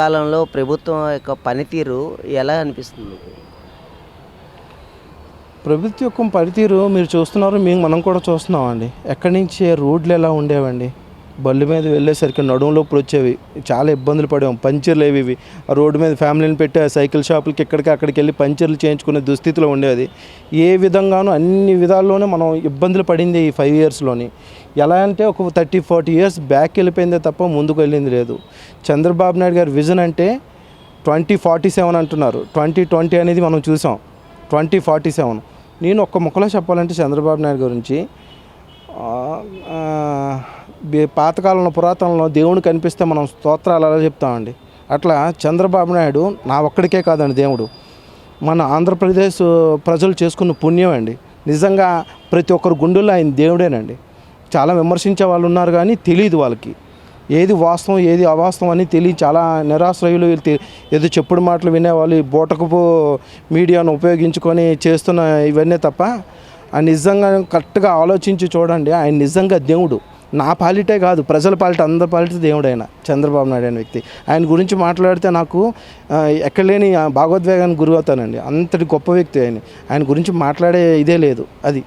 కాలంలో ప్రభుత్వం యొక్క పనితీరు ఎలా అనిపిస్తుంది మీకు? ప్రభుత్వం యొక్క పనితీరు మీరు చూస్తున్నారు, మనం కూడా చూస్తున్నామండి. ఎక్కడి నుంచి రోడ్లు ఎలా ఉండేవండి, బళ్ళు మీద వెళ్ళేసరికి నడుము నొప్పులు వచ్చేవి, చాలా ఇబ్బందులు పడాము. పంచర్లు ఇవి ఆ రోడ్డు మీద ఫ్యామిలీని పెట్టి సైకిల్ షాపులకి అక్కడికి వెళ్ళి పంచర్లు చేయించుకునే దుస్థితిలో ఉండేది. ఏ విధంగానూ అన్ని విధాల్లోనే మనం ఇబ్బందులు పడింది ఈ 5 ఇయర్స్లోని. ఎలా అంటే ఒక 30-40 ఇయర్స్ బ్యాక్ వెళ్ళిపోయిందే తప్ప ముందుకు వెళ్ళింది లేదు. చంద్రబాబు నాయుడు గారి విజన్ అంటే 2047 అంటున్నారు. 2020 అనేది మనం చూసాం. 2047 నేను ఒక్క ముక్కలో చెప్పాలంటే చంద్రబాబు నాయుడు గురించి, పాతకాలంలో పురాతనంలో దేవుడు కనిపిస్తే మనం స్తోత్రాలు అలా చెప్తామండి. అట్లా చంద్రబాబు నాయుడు నా ఒక్కడికే కాదండి దేవుడు, మన ఆంధ్రప్రదేశ్ ప్రజలు చేసుకున్న పుణ్యం అండి. నిజంగా ప్రతి ఒక్కరు గుండెల్లో ఆయన దేవుడేనండి. చాలా విమర్శించే వాళ్ళు ఉన్నారు కానీ తెలియదు వాళ్ళకి ఏది వాస్తవం ఏది అవాస్తవం అని తెలియ చాలా నిరాశ్రయులు, ఏదో చెప్పుడు మాటలు వినేవాళ్ళు ఈ బూటకపు మీడియాను ఉపయోగించుకొని చేస్తున్న ఇవన్నీ తప్ప ఆయన నిజంగా కరెక్ట్గా ఆలోచించి చూడండి. ఆయన నిజంగా దేవుడు. నా పాలిటే కాదు, ప్రజల పాలిట, అందరి పాలిట దేవుడు ఆయన చంద్రబాబు నాయుడు అనే వ్యక్తి. ఆయన గురించి మాట్లాడితే నాకు ఎక్కడలేని భాగోద్వేగానికి గురి అవుతానండి. అంతటి గొప్ప వ్యక్తి ఆయన. ఆయన గురించి మాట్లాడే ఇదే లేదు. అది